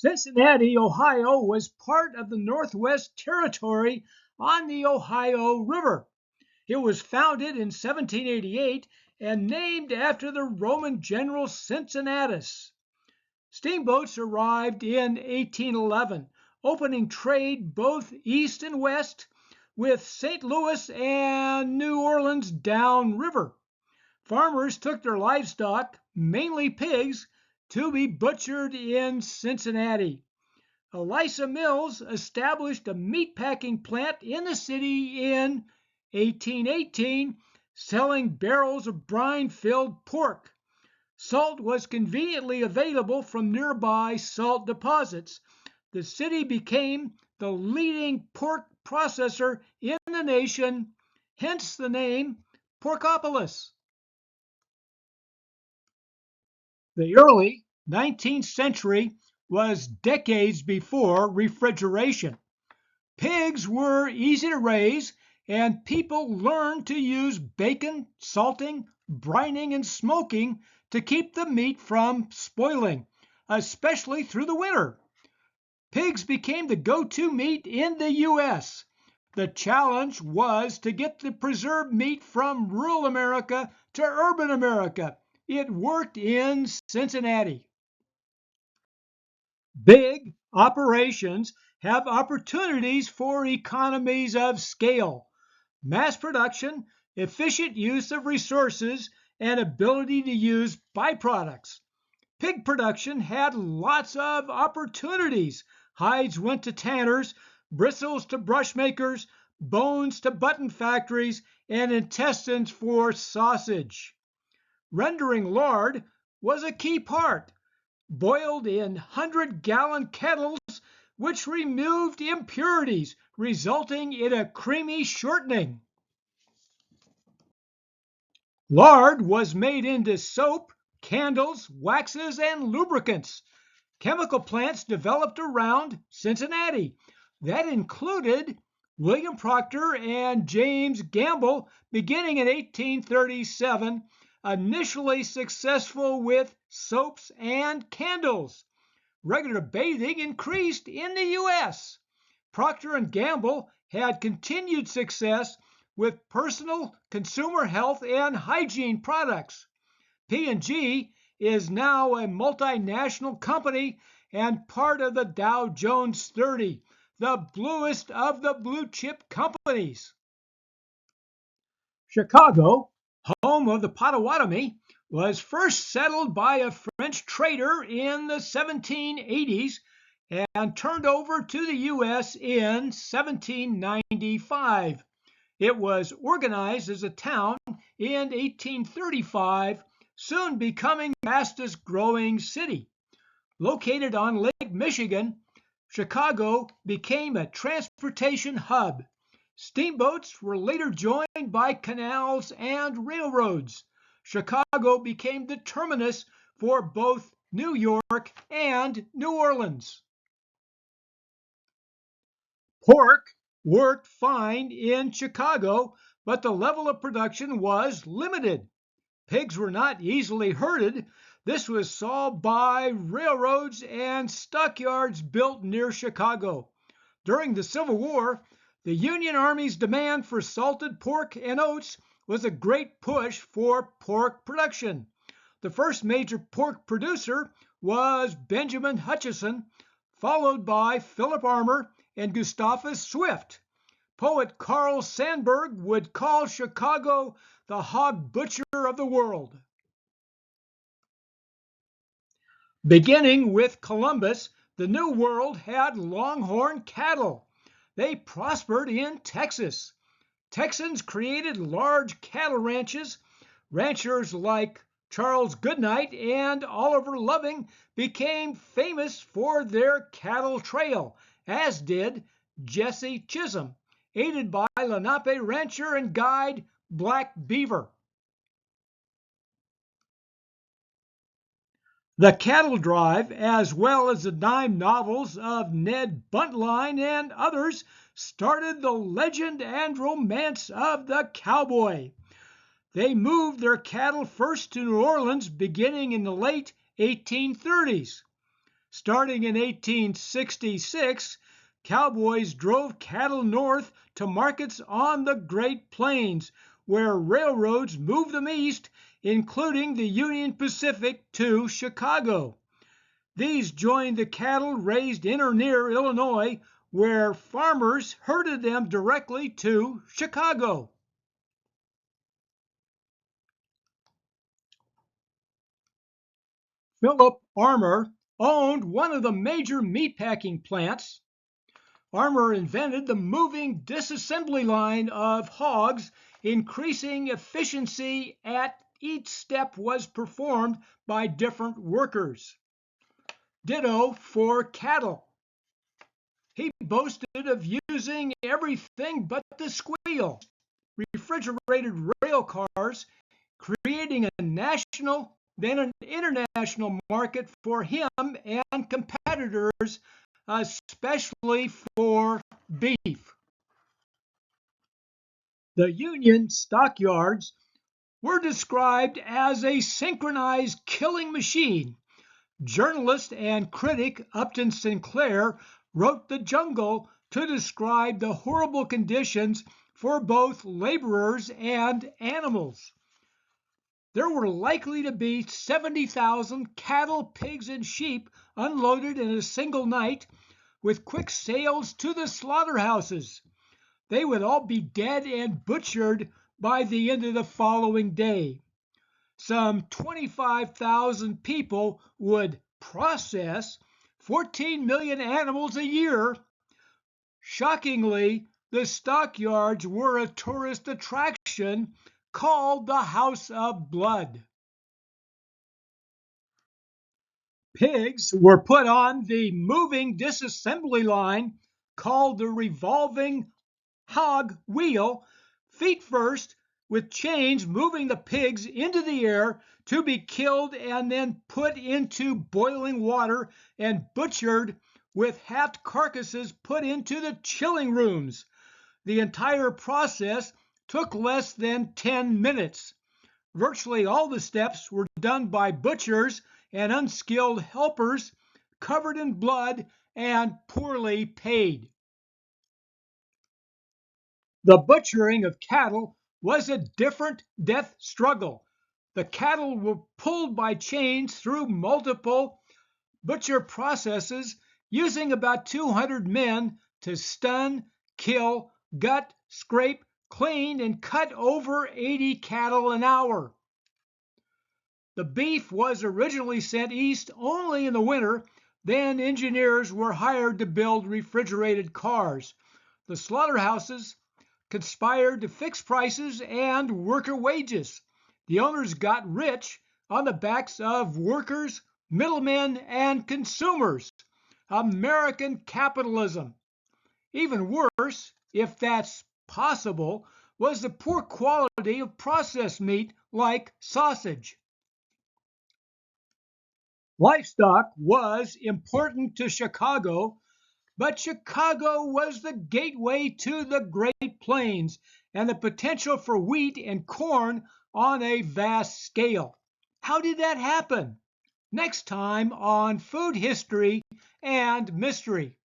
Cincinnati, Ohio was part of the Northwest Territory on the Ohio River. It was founded in 1788 and named after the Roman general Cincinnatus. Steamboats arrived in 1811, opening trade both east and west with St. Louis and New Orleans downriver. Farmers took their livestock, mainly pigs, to be butchered in Cincinnati. Eliza Mills established a meatpacking plant in the city in 1818, selling barrels of brine-filled pork. Salt was conveniently available from nearby salt deposits. The city became the leading pork processor in the nation, hence the name Porkopolis. The early 19th century was decades before refrigeration. Pigs were easy to raise, and people learned to use bacon, salting, brining, and smoking to keep the meat from spoiling, especially through the winter. Pigs became the go-to meat in the U.S. The challenge was to get the preserved meat from rural America to urban America. It worked in Cincinnati. Big operations have opportunities for economies of scale, mass production, efficient use of resources, and ability to use byproducts. Pig production had lots of opportunities. Hides went to tanners, bristles to brush makers, bones to button factories, and intestines for sausage. Rendering lard was a key part, boiled in 100-gallon kettles which removed impurities, resulting in a creamy shortening. Lard was made into soap, candles, waxes, and lubricants. Chemical plants developed around Cincinnati. That included William Proctor and James Gamble beginning in 1837, initially successful with soaps and candles. Regular bathing increased in the U.S. Procter & Gamble had continued success with personal consumer health and hygiene products. P&G is now a multinational company and part of the Dow Jones 30, the bluest of the blue chip companies. Chicago, home of the Potawatomi, was first settled by a French trader in the 1780s and turned over to the U.S. in 1795. It was organized as a town in 1835, soon becoming the fastest growing city. Located on Lake Michigan, Chicago became a transportation hub. Steamboats were later joined by canals and railroads. Chicago became the terminus for both New York and New Orleans. Pork worked fine in Chicago, but the level of production was limited. Pigs were not easily herded. This was solved by railroads and stockyards built near Chicago. During the Civil War, the Union Army's demand for salted pork and oats was a great push for pork production. The first major pork producer was Benjamin Hutchison, followed by Philip Armour and Gustavus Swift. Poet Carl Sandburg would call Chicago the hog butcher of the world. Beginning with Columbus, the New World had longhorn cattle. They prospered in Texas. Texans created large cattle ranches. Ranchers like Charles Goodnight and Oliver Loving became famous for their cattle trail, as did Jesse Chisholm, aided by Lenape rancher and guide Black Beaver. The Cattle Drive, as well as the dime novels of Ned Buntline and others, started the legend and romance of the cowboy. They moved their cattle first to New Orleans beginning in the late 1830s. Starting in 1866, cowboys drove cattle north to markets on the Great Plains, where railroads moved them east, including the Union Pacific to Chicago. These joined the cattle raised in or near Illinois, where farmers herded them directly to Chicago. Philip Armour owned one of the major meatpacking plants. Armour invented the moving disassembly line of hogs, increasing efficiency at each step was performed by different workers. Ditto for cattle. He boasted of using everything but the squeal. Refrigerated rail cars, creating a national, then an international market for him and competitors, especially for beef. The Union stockyards were described as a synchronized killing machine. Journalist and critic Upton Sinclair wrote The Jungle to describe the horrible conditions for both laborers and animals. There were likely to be 70,000 cattle, pigs, and sheep unloaded in a single night, with quick sales to the slaughterhouses. They would all be dead and butchered by the end of the following day. Some 25,000 people would process 14 million animals a year. Shockingly, the stockyards were a tourist attraction called the House of Blood. Pigs were put on the moving disassembly line called the revolving hog wheel, feet first, with chains moving the pigs into the air to be killed and then put into boiling water and butchered, with halved carcasses put into the chilling rooms. The entire process took less than 10 minutes. Virtually all the steps were done by butchers and unskilled helpers, covered in blood and poorly paid. The butchering of cattle was a different death struggle. The cattle were pulled by chains through multiple butcher processes, using about 200 men to stun, kill, gut, scrape, clean, and cut over 80 cattle an hour. The beef was originally sent east only in the winter. Then engineers were hired to build refrigerated cars. The slaughterhouses conspired to fix prices and worker wages. The owners got rich on the backs of workers, middlemen, and consumers. American capitalism. Even worse, if that's possible, was the poor quality of processed meat like sausage. Livestock was important to Chicago, but Chicago was the gateway to the Great Plains and the potential for wheat and corn on a vast scale. How did that happen? Next time on Food History and Mystery.